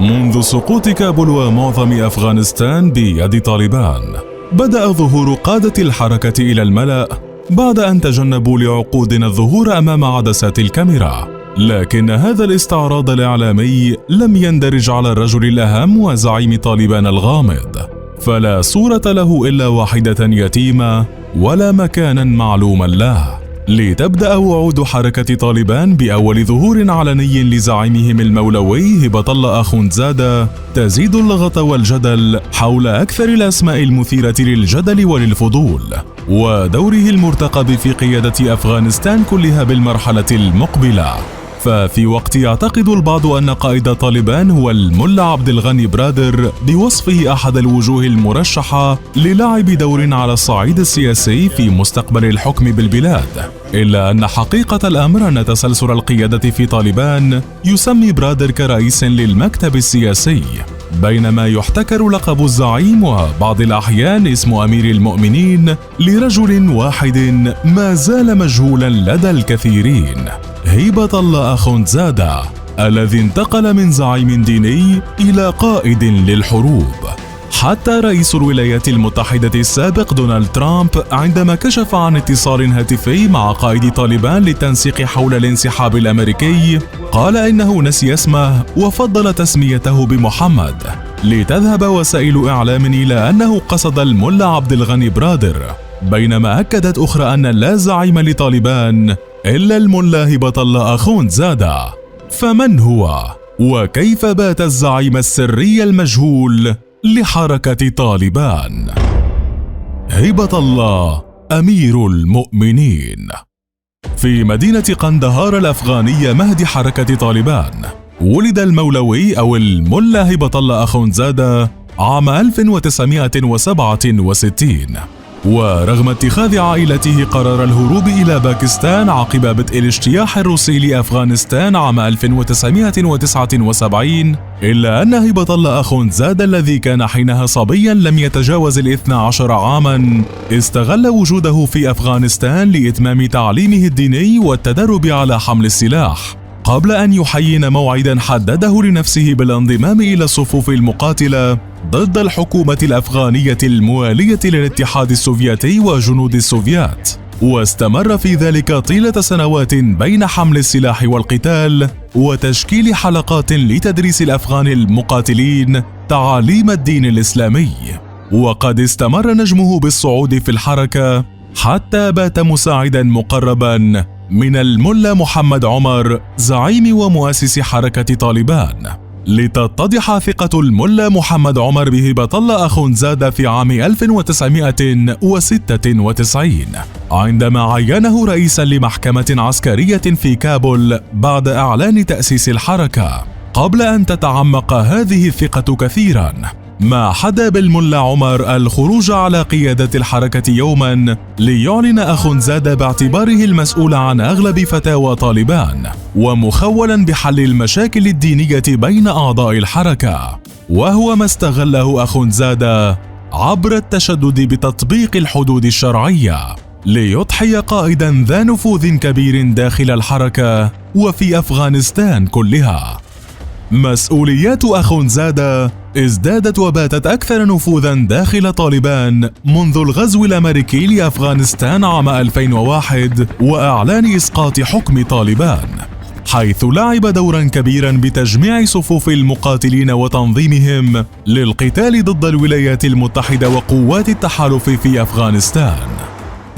منذ سقوط كابول ومعظم أفغانستان بيد طالبان، بدأ ظهور قادة الحركة إلى الملأ بعد أن تجنبوا لعقود الظهور أمام عدسات الكاميرا، لكن هذا الاستعراض الإعلامي لم يندرج على الرجل الأهم وزعيم طالبان الغامض، فلا صورة له إلا واحدة يتيمة ولا مكانا معلوما له. لتبدأ وعود حركة طالبان بأول ظهور علني لزعيمهم المولوي هبة الله أخوندزادة تزيد اللغط والجدل حول أكثر الأسماء المثيرة للجدل وللفضول، ودوره المرتقب في قيادة أفغانستان كلها بالمرحلة المقبلة. ففي وقت يعتقد البعض أن قائد طالبان هو الملا عبد الغني برادر بوصفه أحد الوجوه المرشحة للعب دور على الصعيد السياسي في مستقبل الحكم بالبلاد، إلا أن حقيقة الأمر أن تسلسل القيادة في طالبان يسمي برادر كرئيس للمكتب السياسي، بينما يحتكر لقب الزعيم وبعض الأحيان اسم أمير المؤمنين لرجل واحد ما زال مجهولا لدى الكثيرين، هبة الله أخوندزادة، الذي انتقل من زعيم ديني إلى قائد للحروب. حتى رئيس الولايات المتحدة السابق دونالد ترامب عندما كشف عن اتصال هاتفي مع قائد طالبان للتنسيق حول الانسحاب الأمريكي قال إنه نسي اسمه وفضل تسميته بمحمد، لتذهب وسائل إعلام إلى أنه قصد الملا عبد الغني برادر، بينما أكدت أخرى أن لا زعيم لطالبان إلا الملا هبة الله أخوندزادة. فمن هو؟ وكيف بات الزعيم السري المجهول لحركة طالبان؟ هبة الله أمير المؤمنين. في مدينة قندهار الأفغانية مهد حركة طالبان، ولد المولوي أو الملا هبة الله أخوندزادة عام 1967، ورغم اتخاذ عائلته قرار الهروب إلى باكستان عقب بدء الاجتياح الروسي لأفغانستان عام 1979، إلا أن هبة الله أخوندزادة الذي كان حينها صبيا لم يتجاوز 12 عاما استغل وجوده في أفغانستان لإتمام تعليمه الديني والتدرب على حمل السلاح، قبل أن يحين موعدا حدده لنفسه بالانضمام إلى الصفوف المقاتلة ضد الحكومة الأفغانية الموالية للاتحاد السوفيتي وجنود السوفيات، واستمر في ذلك طيلة سنوات بين حمل السلاح والقتال وتشكيل حلقات لتدريس الأفغان المقاتلين تعاليم الدين الإسلامي. وقد استمر نجمه بالصعود في الحركة حتى بات مساعدا مقربا من الملا محمد عمر زعيم ومؤسس حركة طالبان، لتتضح ثقة الملا محمد عمر بهبة الله أخوندزادة في عام 1996 عندما عينه رئيسا لمحكمة عسكرية في كابول بعد إعلان تأسيس الحركة، قبل أن تتعمق هذه الثقة كثيرا، ما حدا بالملا عمر الخروج على قيادة الحركة يوما ليعلن أخوندزادة باعتباره المسؤول عن أغلب فتاوى طالبان ومخولا بحل المشاكل الدينية بين أعضاء الحركة، وهو ما استغله أخوندزادة عبر التشدد بتطبيق الحدود الشرعية ليضحي قائدا ذا نفوذ كبير داخل الحركة وفي أفغانستان كلها. مسؤوليات أخوندزادة ازدادت وباتت أكثر نفوذا داخل طالبان منذ الغزو الأمريكي لأفغانستان عام 2001 وإعلان إسقاط حكم طالبان، حيث لعب دورا كبيرا بتجميع صفوف المقاتلين وتنظيمهم للقتال ضد الولايات المتحدة وقوات التحالف في أفغانستان.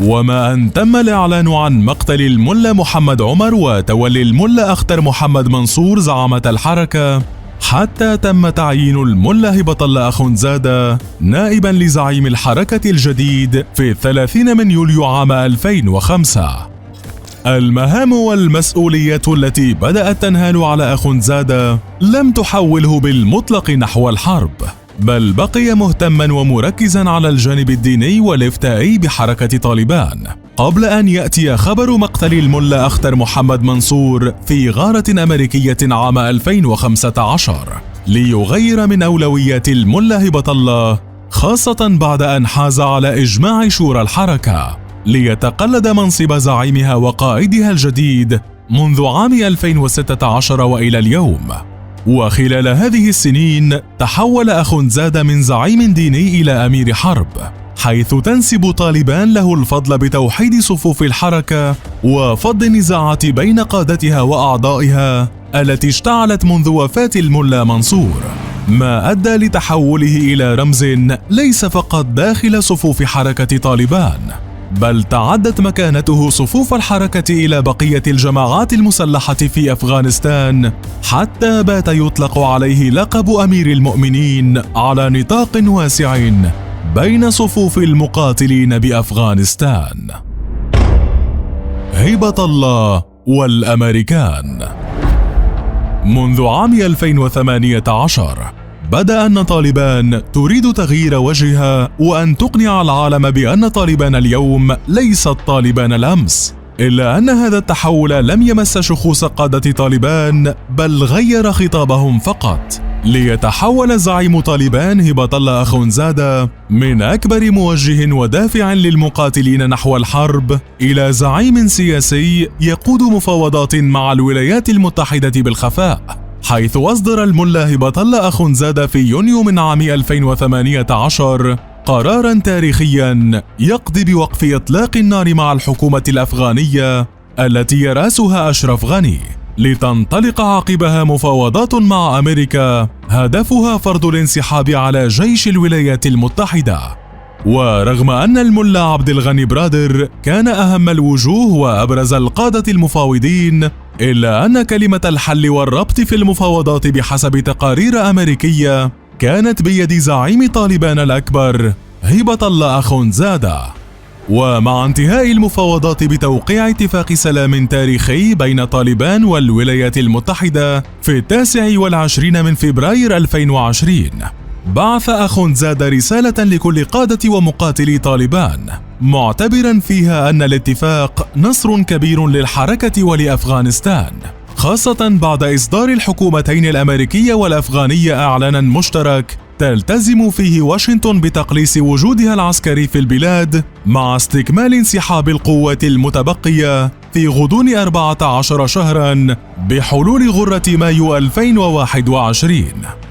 وما أن تم الإعلان عن مقتل الملا محمد عمر وتولي الملا أختر محمد منصور زعامة الحركة، حتى تم تعيين الملا هبة الله أخوندزادة نائبا لزعيم الحركة الجديد في 30 من يوليو عام 2005. المهام والمسؤوليات التي بدأت تنهال على أخوندزادة لم تحوله بالمطلق نحو الحرب، بل بقي مهتما ومركزا على الجانب الديني والافتائي بحركة طالبان، قبل أن يأتي خبر مقتل الملا أختر محمد منصور في غارة أمريكية عام 2015 ليغير من أولويات الملا هبة الله، خاصة بعد أن حاز على إجماع شورى الحركة ليتقلد منصب زعيمها وقائدها الجديد منذ عام 2016 وإلى اليوم. وخلال هذه السنين تحول أخوندزادة من زعيم ديني إلى أمير حرب، حيث تنسب طالبان له الفضل بتوحيد صفوف الحركة وفض النزاعات بين قادتها وأعضائها التي اشتعلت منذ وفاة الملا منصور، ما أدى لتحوله إلى رمز ليس فقط داخل صفوف حركة طالبان، بل تعدت مكانته صفوف الحركة إلى بقية الجماعات المسلحة في أفغانستان، حتى بات يطلق عليه لقب أمير المؤمنين على نطاق واسع بين صفوف المقاتلين بأفغانستان. هبة الله والأمريكان. منذ عام 2018 بدأ أن طالبان تريد تغيير وجهها وأن تقنع العالم بأن طالبان اليوم ليست طالبان الأمس، إلا أن هذا التحول لم يمس شخوص قادة طالبان، بل غير خطابهم فقط، ليتحول زعيم طالبان هبة الله أخوندزادة من أكبر موجه ودافع للمقاتلين نحو الحرب إلى زعيم سياسي يقود مفاوضات مع الولايات المتحدة بالخفاء، حيث أصدر الملا هبة الله أخوندزادة في يونيو من عام 2018 قراراً تاريخياً يقضي بوقف إطلاق النار مع الحكومة الأفغانية التي يرأسها أشرف غني، لتنطلق عقبها مفاوضات مع أمريكا هدفها فرض الانسحاب على جيش الولايات المتحدة. ورغم أن الملا عبد الغني برادر كان أهم الوجوه وأبرز القادة المفاوضين، إلا أن كلمة الحل والربط في المفاوضات بحسب تقارير أمريكية كانت بيد زعيم طالبان الأكبر هبة الله أخوندزادة. ومع انتهاء المفاوضات بتوقيع اتفاق سلام تاريخي بين طالبان والولايات المتحدة في 29 من فبراير 2020، بعث أخوندزادة رسالة لكل قادة ومقاتلي طالبان، معتبرا فيها أن الاتفاق نصر كبير للحركة ولأفغانستان، خاصة بعد إصدار الحكومتين الأمريكية والأفغانية إعلانا مشترك تلتزم فيه واشنطن بتقليص وجودها العسكري في البلاد مع استكمال انسحاب القوات المتبقية في غضون 14 شهرا بحلول غرة مايو 2021.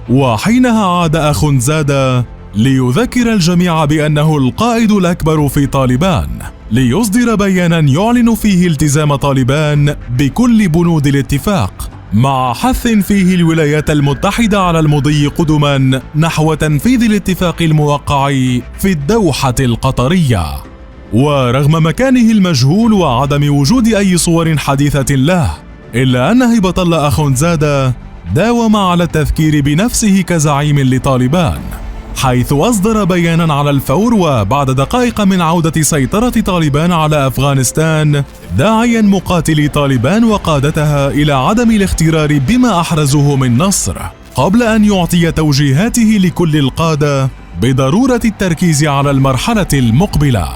وحينها عاد أخوندزادة ليذكر الجميع بأنه القائد الأكبر في طالبان، ليصدر بيانا يعلن فيه التزام طالبان بكل بنود الاتفاق، مع حث فيه الولايات المتحدة على المضي قدما نحو تنفيذ الاتفاق الموقع في الدوحة القطرية. ورغم مكانه المجهول وعدم وجود أي صور حديثة له، إلا أن هبة الله أخوندزادة داوم على التذكير بنفسه كزعيم لطالبان، حيث أصدر بيانا على الفور وبعد دقائق من عودة سيطرة طالبان على أفغانستان، داعيا مقاتلي طالبان وقادتها إلى عدم الاغترار بما أحرزوه من نصر، قبل أن يعطي توجيهاته لكل القادة بضرورة التركيز على المرحلة المقبلة.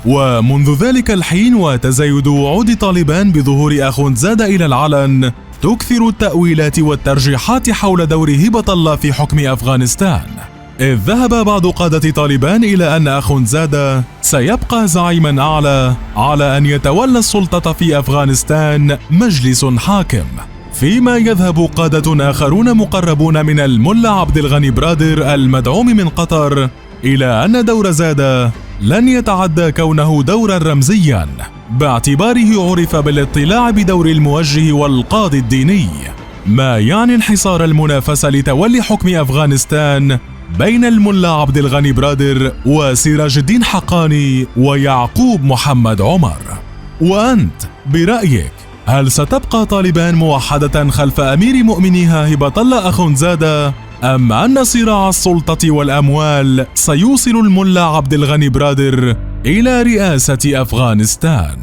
ومنذ ذلك الحين وتزايد وعود طالبان بظهور أخوندزادة إلى العلن، تكثر التأويلات والترجيحات حول دور هبة الله في حكم أفغانستان، إذ ذهب بعض قادة طالبان إلى أن أخوندزادة سيبقى زعيما أعلى على أن يتولى السلطة في أفغانستان مجلس حاكم، فيما يذهب قادة آخرون مقربون من الملا عبد الغني برادر المدعوم من قطر إلى أن دور زادة لن يتعدى كونه دورا رمزيا، باعتباره عرف بالاطلاع بدور الموجه والقاضي الديني، ما يعني انحصار المنافسة لتولي حكم أفغانستان بين الملا عبد الغني برادر وسراج الدين حقاني ويعقوب محمد عمر. وأنت برأيك، هل ستبقى طالبان موحدة خلف أمير مؤمنيها هبة الله أخوندزادة، أم أن صراع السلطة والأموال سيوصل الملا عبد الغني برادر إلى رئاسة أفغانستان؟